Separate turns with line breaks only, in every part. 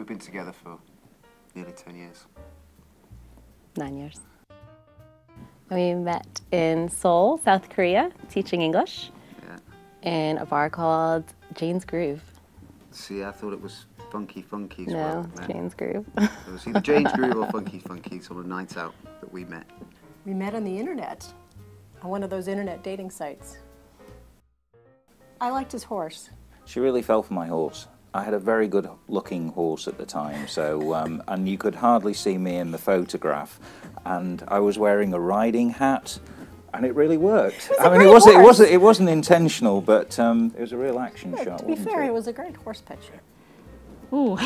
we've been together for nearly 10 years.
9 years. We met in Seoul, South Korea, teaching English in a bar called Jane's Groove.
See, I thought it was Funky Funkies.
No, it's Jane's Groove.
It was either Jane's Groove or Funky Funkies on a night out that we met.
We met on the internet, on one of those internet dating sites. I liked his horse.
She really fell for my horse. I had a very good looking horse at the time, so and you could hardly see me in the photograph, and I was wearing a riding hat, and it really worked. I mean, it wasn't intentional, but it was a real action shot.
To be fair, it was a great horse picture.
Ooh.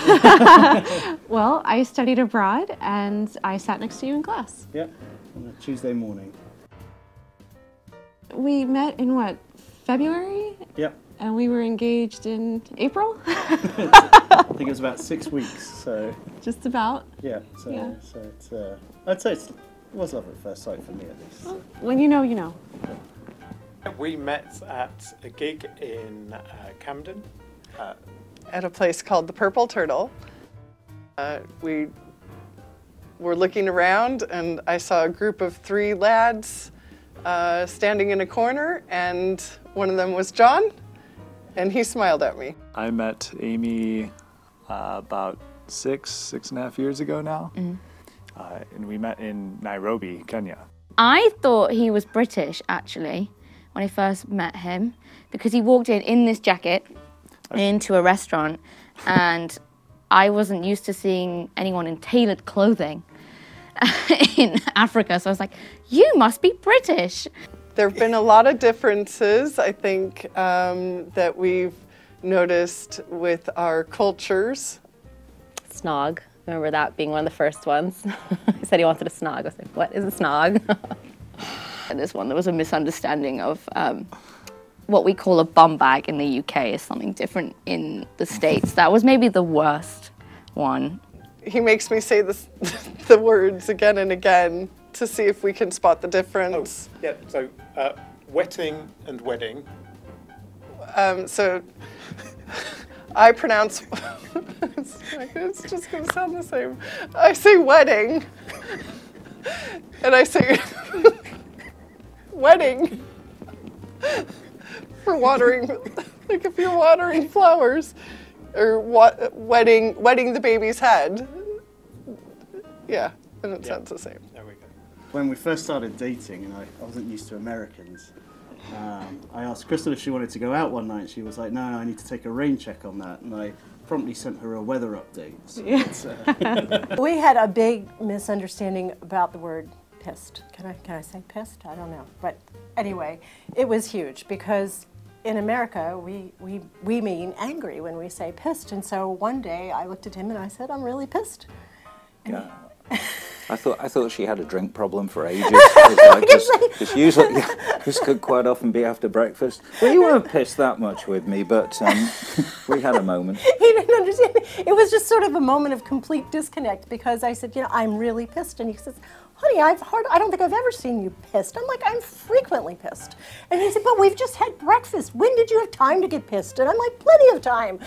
Well, I studied abroad, and I sat next to you in class.
Yep, on a Tuesday morning.
We met in what, February?
Yep.
And we were engaged in April?
I think it was about 6 weeks, so...
Just about?
Yeah, so,
yeah.
So it's, I'd say it was love at first sight for me, at least.
Well, when you know, you know.
We met at a gig in Camden.
At a place called the Purple Turtle. We were looking around and I saw a group of 3 lads standing in a corner, and one of them was John. And he smiled at me.
I met Amy about 6.5 years ago now. And we met in Nairobi, Kenya.
I thought he was British, actually, when I first met him, because he walked in this jacket into a restaurant, and I wasn't used to seeing anyone in tailored clothing in Africa, so I was like, you must be British.
There have been a lot of differences, I think, that we've noticed with our cultures.
Snog. Remember that being one of the first ones? He said he wanted a snog. I was like, what is a snog?
And this one, there was a misunderstanding of what we call a bum bag in the UK is something different in the States. That was maybe the worst one.
He makes me say this, the words again and again to see if we can spot the difference.
Oh, yeah, so wetting and wedding.
So I pronounce, it's just going to sound the same. I say wedding, and I say wedding for watering, like if you're watering flowers, or wedding the baby's head. Yeah, and it sounds the same.
There we go.
When we first started dating, and I wasn't used to Americans, I asked Chrystal if she wanted to go out one night. She was like, no, I need to take a rain check on that. And I promptly sent her a weather update. So
We had a big misunderstanding about the word pissed. Can I say pissed? I don't know. But anyway, it was huge because in America, we mean angry when we say pissed. And so one day I looked at him and I said, I'm really pissed. And
yeah. I thought she had a drink problem for ages. Because usually, this could quite often be after breakfast. Well, you weren't pissed that much with me, but we had a moment.
He didn't understand. It was just sort of a moment of complete disconnect because I said, you know, I'm really pissed. And he says, honey, I don't think I've ever seen you pissed. I'm like, I'm frequently pissed. And he said, but we've just had breakfast. When did you have time to get pissed? And I'm like, plenty of time.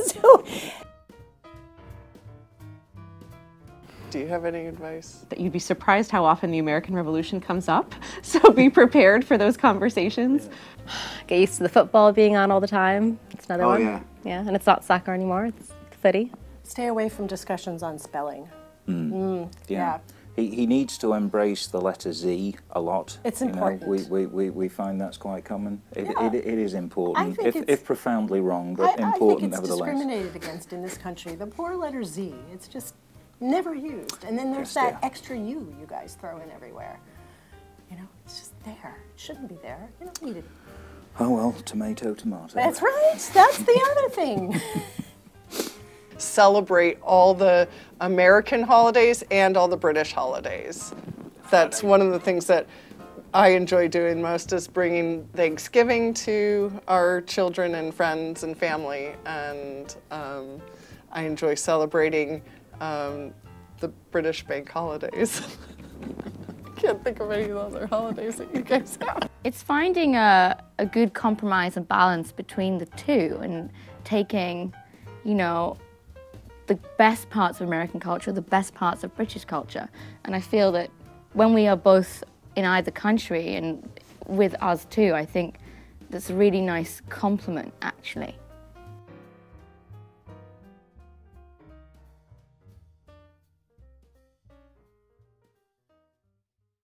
So,
do you have any advice?
That you'd be surprised how often the American Revolution comes up, so be prepared for those conversations.
Yeah. Get used to the football being on all the time. It's another one.
Yeah.
Yeah, and it's not soccer anymore, it's footy.
Stay away from discussions on spelling.
Yeah. He needs to embrace the letter Z a lot.
It's important.
We find that's quite common. It is important, if profoundly wrong, but important
I think it's
nevertheless.
discriminated against in this country. The poor letter Z, it's just never used. And then there's that extra U you guys throw in everywhere. You know, it's just there. It shouldn't be there. You don't need it.
Oh well, tomato, tomato.
That's right. That's the other thing.
Celebrate all the American holidays and all the British holidays. That's one of the things that I enjoy doing most, is bringing Thanksgiving to our children and friends and family, and I enjoy celebrating the British bank holidays. I can't think of any other holidays that you guys have.
It's finding a good compromise and balance between the two, and taking, you know, the best parts of American culture, the best parts of British culture. And I feel that when we are both in either country and with us too, I think that's a really nice compliment, actually.